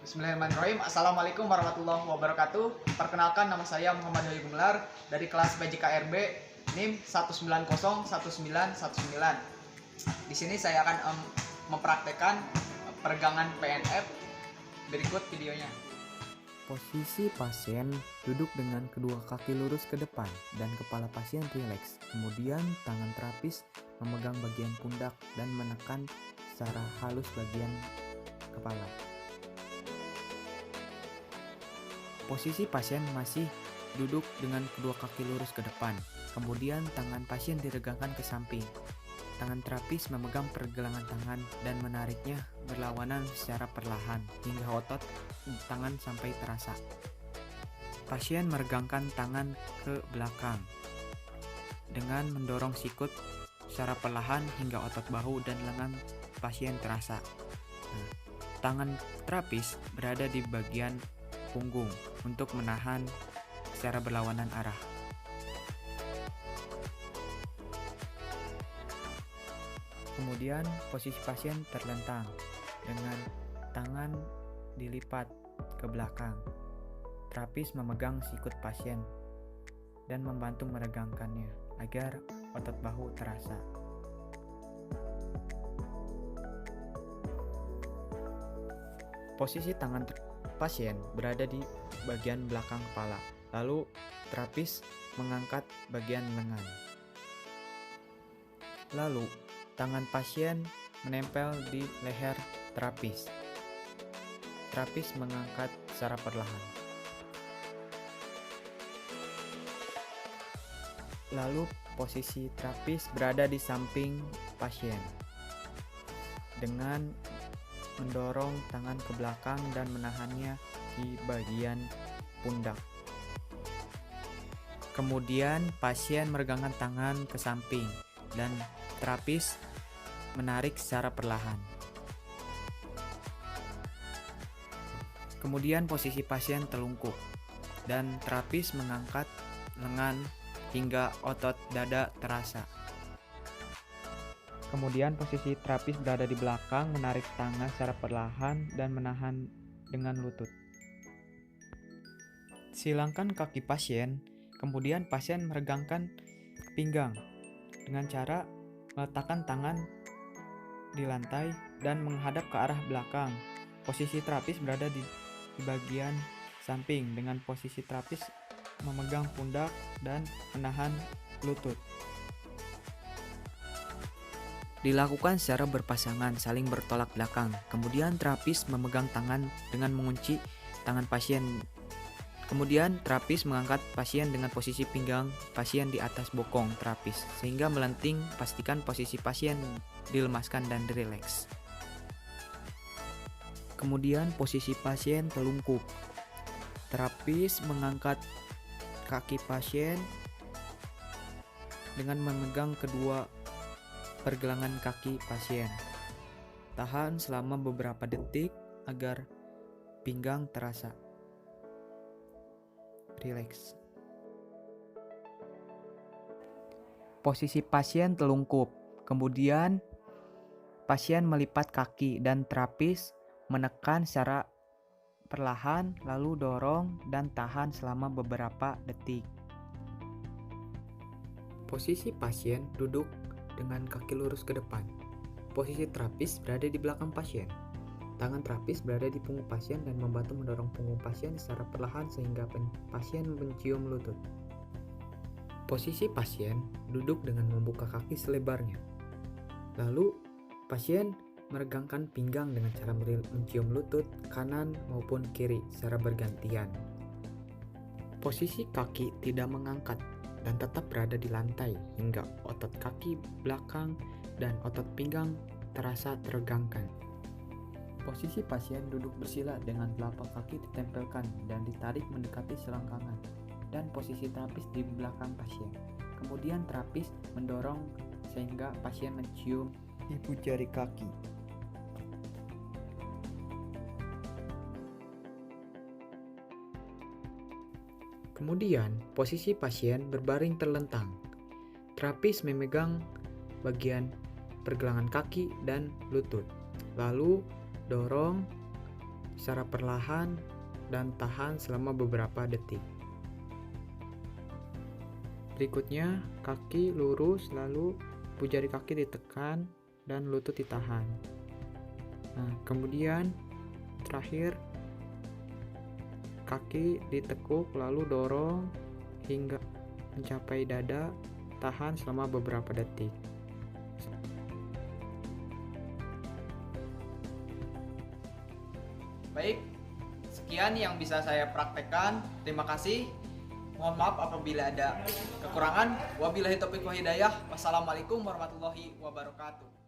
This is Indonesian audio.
Bismillahirrahmanirrahim. Assalamualaikum warahmatullahi wabarakatuh. Perkenalkan, nama saya Muhammad Doi Gumelar dari kelas BJKRB NIM 1901919. Di sini saya akan mempraktekkan peregangan PNF. Berikut videonya. Posisi pasien duduk dengan kedua kaki lurus ke depan dan kepala pasien rileks. Kemudian tangan terapis memegang bagian pundak dan menekan secara halus bagian kepala. Posisi pasien masih duduk dengan kedua kaki lurus ke depan. Kemudian tangan pasien diregangkan ke samping. Tangan terapis memegang pergelangan tangan dan menariknya berlawanan secara perlahan hingga otot tangan sampai terasa. Pasien meregangkan tangan ke belakang dengan mendorong sikut secara perlahan hingga otot bahu dan lengan pasien terasa. Tangan terapis berada di bagian punggung untuk menahan secara berlawanan arah. Kemudian posisi pasien terlentang dengan tangan dilipat ke belakang. Terapis memegang sikut pasien dan membantu meregangkannya agar otot bahu terasa. Posisi tangan pasien berada di bagian belakang kepala, lalu terapis mengangkat bagian lengan. Lalu tangan pasien menempel di leher terapis. Terapis mengangkat secara perlahan. Lalu posisi terapis berada di samping pasien dengan mendorong tangan ke belakang dan menahannya di bagian pundak. Kemudian pasien meregangkan tangan ke samping dan terapis menarik secara perlahan. Kemudian posisi pasien telungkup dan terapis mengangkat lengan hingga otot dada terasa. Kemudian posisi terapis berada di belakang, menarik tangan secara perlahan dan menahan dengan lutut. Silangkan kaki pasien, kemudian pasien meregangkan pinggang dengan cara meletakkan tangan di lantai dan menghadap ke arah belakang. Posisi terapis berada di bagian samping dengan posisi terapis memegang pundak dan menahan lutut. Dilakukan secara berpasangan, saling bertolak belakang. Kemudian terapis memegang tangan dengan mengunci tangan pasien. Kemudian terapis mengangkat pasien dengan posisi pinggang pasien di atas bokong terapis sehingga melenting. Pastikan posisi pasien dilemaskan dan dirileks. Kemudian posisi pasien telungkup. Terapis mengangkat kaki pasien dengan memegang kedua pergelangan kaki pasien. Tahan selama beberapa detik agar pinggang terasa. Rileks. Posisi pasien telungkup. Kemudian pasien melipat kaki dan terapis menekan secara perlahan, lalu dorong dan tahan selama beberapa detik. Posisi pasien duduk dengan kaki lurus ke depan. Posisi terapis berada di belakang pasien. Tangan terapis berada di punggung pasien dan membantu mendorong punggung pasien secara perlahan sehingga pasien mencium lutut. Posisi pasien duduk dengan membuka kaki selebarnya. Lalu pasien meregangkan pinggang dengan cara mencium lutut kanan maupun kiri secara bergantian. Posisi kaki tidak mengangkat dan tetap berada di lantai hingga otot kaki belakang dan otot pinggang terasa teregangkan. Posisi pasien duduk bersila dengan telapak kaki ditempelkan dan ditarik mendekati selangkangan, dan posisi terapis di belakang pasien. Kemudian terapis mendorong sehingga pasien mencium ibu jari kaki. Kemudian, posisi pasien berbaring terlentang. Terapis memegang bagian pergelangan kaki dan lutut. Lalu dorong secara perlahan dan tahan selama beberapa detik. Berikutnya, kaki lurus lalu jari kaki ditekan dan lutut ditahan. Nah, kemudian terakhir kaki ditekuk lalu dorong hingga mencapai dada, tahan selama beberapa detik. Baik, sekian yang bisa saya praktekkan. Terima kasih. Mohon maaf apabila ada kekurangan. Wabillahi taufiq wal hidayah. Wassalamualaikum warahmatullahi wabarakatuh.